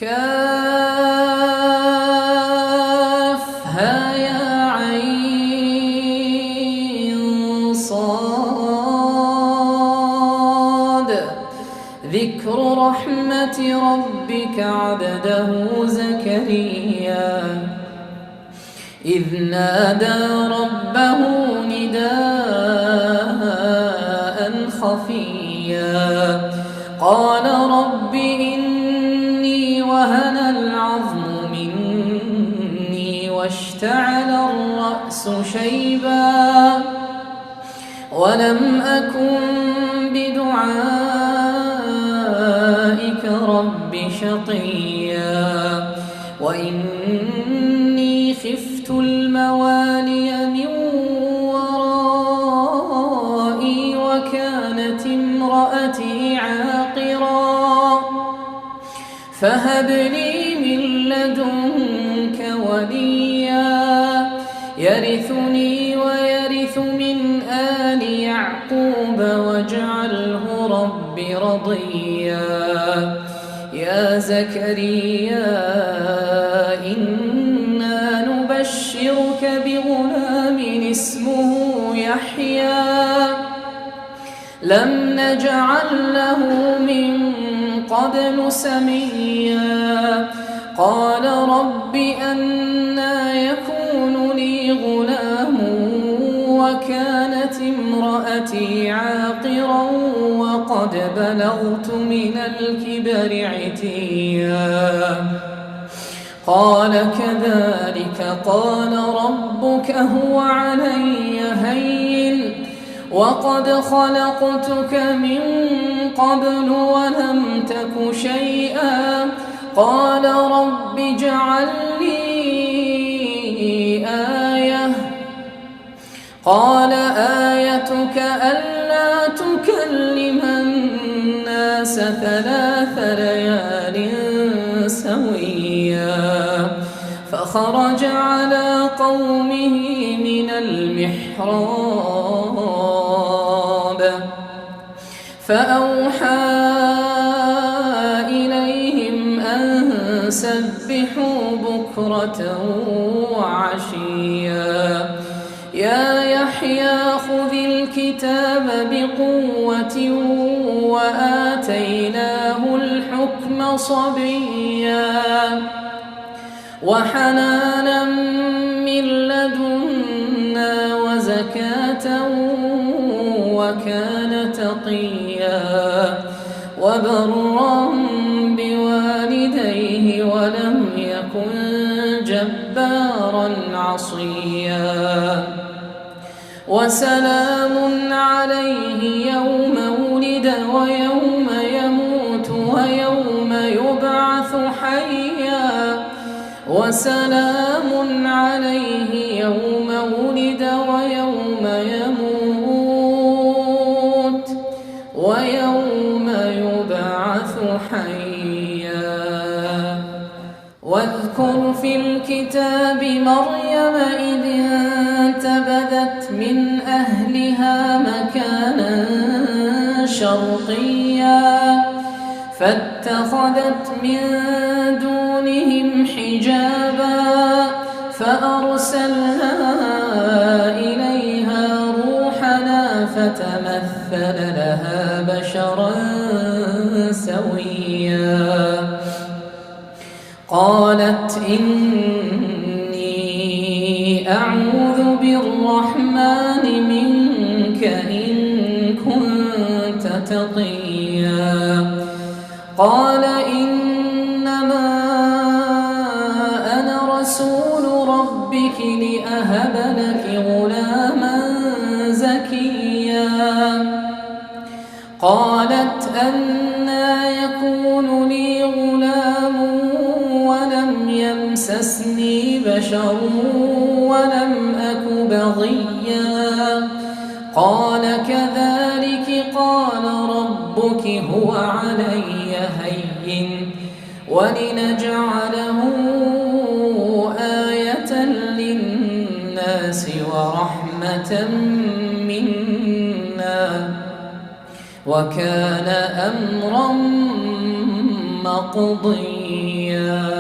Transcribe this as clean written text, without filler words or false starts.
كافها يا عين صاد ذكر رحمة ربك عبده زكريا إذ نادى ربه نداء خفيا قال رب إني وهن العظم مني واشتعل الرأس شيبا ولم أكن بدعائك رب شقيا وإني خفت الموالي من ورائي وكانت امرأتي عاقرا فهب لي من لدنك وليا يرثني ويرث من آل يعقوب واجعله رب رضيا يا زكريا إنا نبشرك بغلام اسمه يحيى لم نجعل له من قبل سميا قال رب أنى يكون لي غلام وكانت امرأتي عاقرا وقد بلغت من الكبر عتيا قال كذلك قال ربك هو علي هين وقد خلقتك من قبل ولم تك شيئا قال رب اجعل لي آية قال آيتك ألا تكلم الناس 3 ليال سويا فخرج على قومه من المحراب فأوحى إليهم أن سبحوا بكرة وعشيا يا يحيى خذ الكتاب بقوة وآتيناه الحكم صبيا وحنانا من لدنا وزكاة وكان تقيا وبرا بوالديه ولم يكن جبارا عصيا وسلام عليه يوم ولد ويوم يموت ويوم يبعث حيا وسلام عليه يوم ولد ويوم يموت ويوم يبعث حيا واذكر في الكتاب مريم إذ انتبذت من أهلها مكانا شرقيا فاتخذت من دونهم حجابا فأرسلنا إليها روحنا فتمثل لها بشرا سويا قالت إني أعوذ بالرحمن منك إن كنت تقيا قال إنما أنا رسول ربك لأهب لك غلاما زكيا قالت أنى يكون لي غلام ولم يمسسني بشر ولم أك بغيا قال كذلك قال ربك هو علي هين ولنجعله آية للناس ورحمة منا وكان أمرا مقضيا.